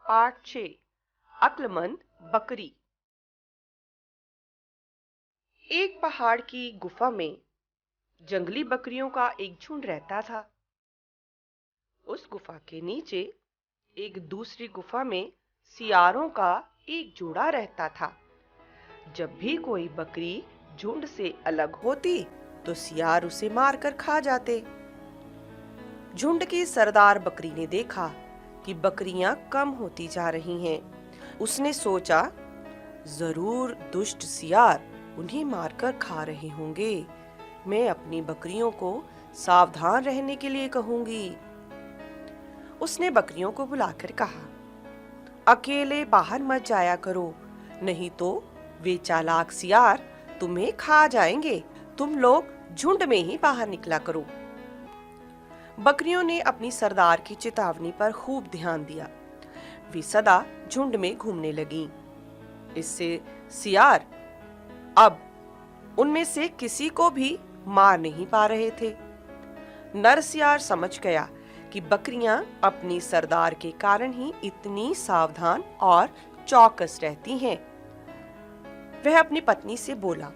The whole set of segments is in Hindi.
पार्ट 6 अक्लमंद बकरी। एक पहाड़ की गुफा में जंगली बकरियों का एक झुंड रहता था। उस गुफा के नीचे एक दूसरी गुफा में सियारों का एक जोड़ा रहता था। जब भी कोई बकरी झुंड से अलग होती तो सियार उसे मारकर खा जाते। झुंड की सरदार बकरी ने देखा कि बकरियां कम होती जा रही हैं। उसने सोचा, जरूर दुष्ट सियार उन्हें मारकर खा रहे होंगे। मैं अपनी बकरियों को सावधान रहने के लिए कहूंगी। उसने बकरियों को बुलाकर कहा, अकेले बाहर मत जाया करो, नहीं तो वे चालाक सियार तुम्हें खा जाएंगे। तुम लोग झुंड में ही बाहर निकला करो। बकरियों ने अपनी सरदार की चेतावनी पर खूब ध्यान दिया। वे सदा झुंड में घूमने लगीं। इससे सियार अब उनमें से किसी को भी मार नहीं पा रहे थे। नर सियार समझ गया कि बकरियां अपनी सरदार के कारण ही इतनी सावधान और चौकस रहती हैं। वह अपनी पत्नी से बोला,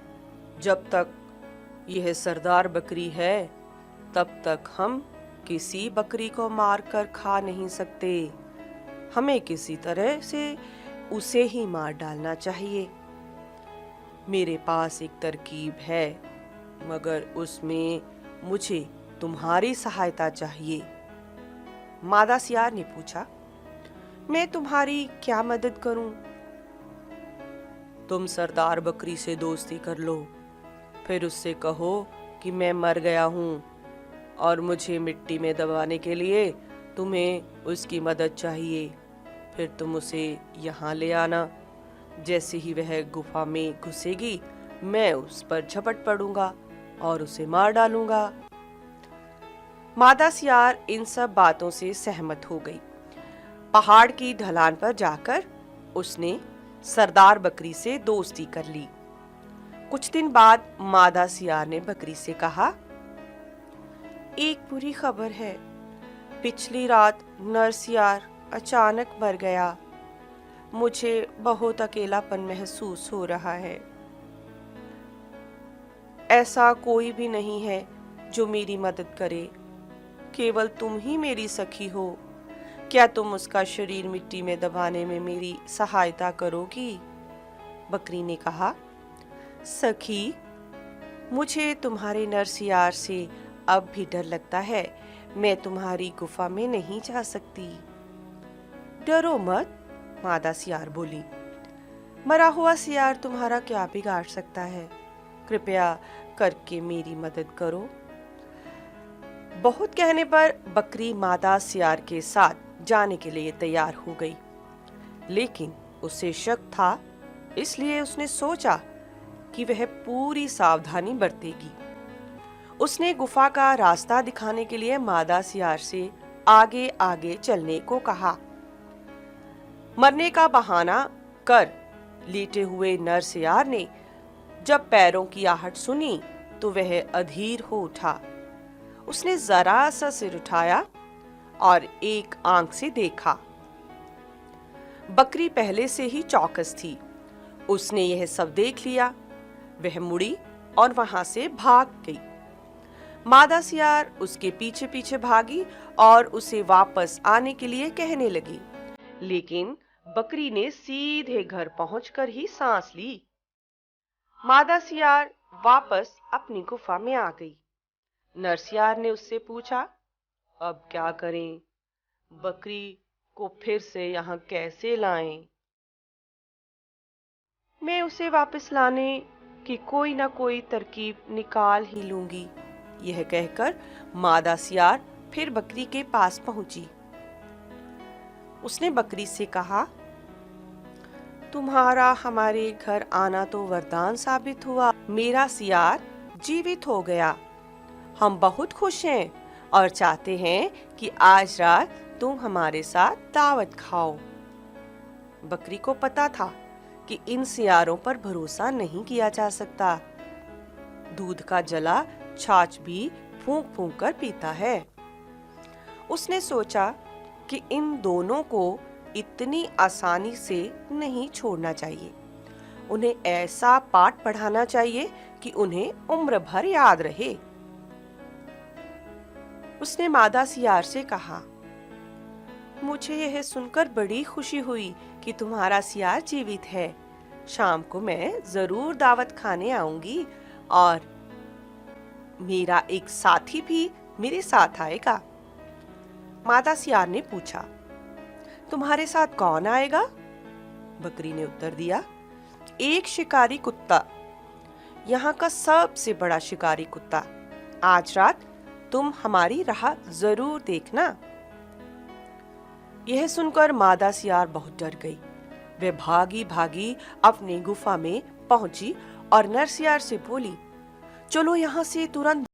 जब तक यह सरदार बकरी है तब तक हम किसी बकरी को मारकर खा नहीं सकते। हमें किसी तरह से उसे ही मार डालना चाहिए। मेरे पास एक तरकीब है, मगर उसमें मुझे तुम्हारी सहायता चाहिए। मादा सियार ने पूछा, मैं तुम्हारी क्या मदद करूं? तुम सरदार बकरी से दोस्ती कर लो, फिर उससे कहो कि मैं मर गया हूं और मुझे मिट्टी में दबाने के लिए तुम्हें उसकी मदद चाहिए। फिर तुम उसे यहाँ ले आना। जैसे ही वह गुफा में घुसेगी, मैं उस पर झपट पड़ूंगा और उसे मार डालूंगा। मादा सियार इन सब बातों से सहमत हो गई। पहाड़ की ढलान पर जाकर उसने सरदार बकरी से दोस्ती कर ली। कुछ दिन बाद मादा सियार ने बकरी से कहा, एक बुरी खबर है। पिछली रात नर सियार अचानक मर गया। मुझे बहुत अकेलापन महसूस हो रहा है। ऐसा कोई भी नहीं है जो मेरी मदद करे। केवल तुम ही मेरी सखी हो। क्या तुम उसका शरीर मिट्टी में दबाने में मेरी सहायता करोगी? बकरी ने कहा, सखी, मुझे तुम्हारे नर सियार से अब भी डर लगता है। मैं तुम्हारी गुफा में नहीं जा सकती। डरो मत, मादा सियार बोली। मरा हुआ सियार तुम्हारा क्या बिगाड़ सकता है? कृपया करके मेरी मदद करो। बहुत कहने पर बकरी मादा सियार के साथ जाने के लिए तैयार हो गई, लेकिन उसे शक था, इसलिए उसने सोचा कि वह पूरी सावधानी बरतेगी। उसने गुफा का रास्ता दिखाने के लिए मादा सियार से आगे आगे चलने को कहा। मरने का बहाना कर लेटे हुए नर सियार ने जब पैरों की आहट सुनी तो वह अधीर हो उठा। उसने जरा सा सिर उठाया और एक आंख से देखा। बकरी पहले से ही चौकस थी। उसने यह सब देख लिया। वह मुड़ी और वहां से भाग गई। मादा सियार उसके पीछे पीछे भागी और उसे वापस आने के लिए कहने लगी, लेकिन बकरी ने सीधे घर पहुंचकर ही सांस ली। मादा सियार वापस अपनी गुफा में आ गई। नर सियार ने उससे पूछा, अब क्या करें? बकरी को फिर से यहाँ कैसे लाएं? मैं उसे वापस लाने की कोई ना कोई तरकीब निकाल ही लूंगी। यह कहकर मादा सियार फिर बकरी के पास पहुंची। उसने बकरी से कहा, तुम्हारा हमारे घर आना तो वरदान साबित हुआ। मेरा सियार जीवित हो गया। हम बहुत खुश हैं और चाहते हैं कि आज रात तुम हमारे साथ दावत खाओ। बकरी को पता था कि इन सियारों पर भरोसा नहीं किया जा सकता। दूध का जला छाछ भी फूंक फूंक कर पीता है। उसने सोचा कि इन दोनों को इतनी आसानी से नहीं छोड़ना चाहिए। उन्हें ऐसा पाठ पढ़ाना चाहिए कि उन्हें उम्र भर याद रहे। उसने मादा सियार से कहा, मुझे यह सुनकर बड़ी खुशी हुई कि तुम्हारा सियार जीवित है। शाम को मैं जरूर दावत खाने आऊंगी और मेरा एक साथी भी मेरे साथ आएगा। मादा सियार ने पूछा, तुम्हारे साथ कौन आएगा? बकरी ने उत्तर दिया, एक शिकारी कुत्ता, यहाँ का सबसे बड़ा शिकारी कुत्ता। आज रात तुम हमारी राह जरूर देखना। यह सुनकर मादा सियार बहुत डर गई। वह भागी भागी अपनी गुफा में पहुंची और नर सियार से बोली, चलो यहाँ से तुरंत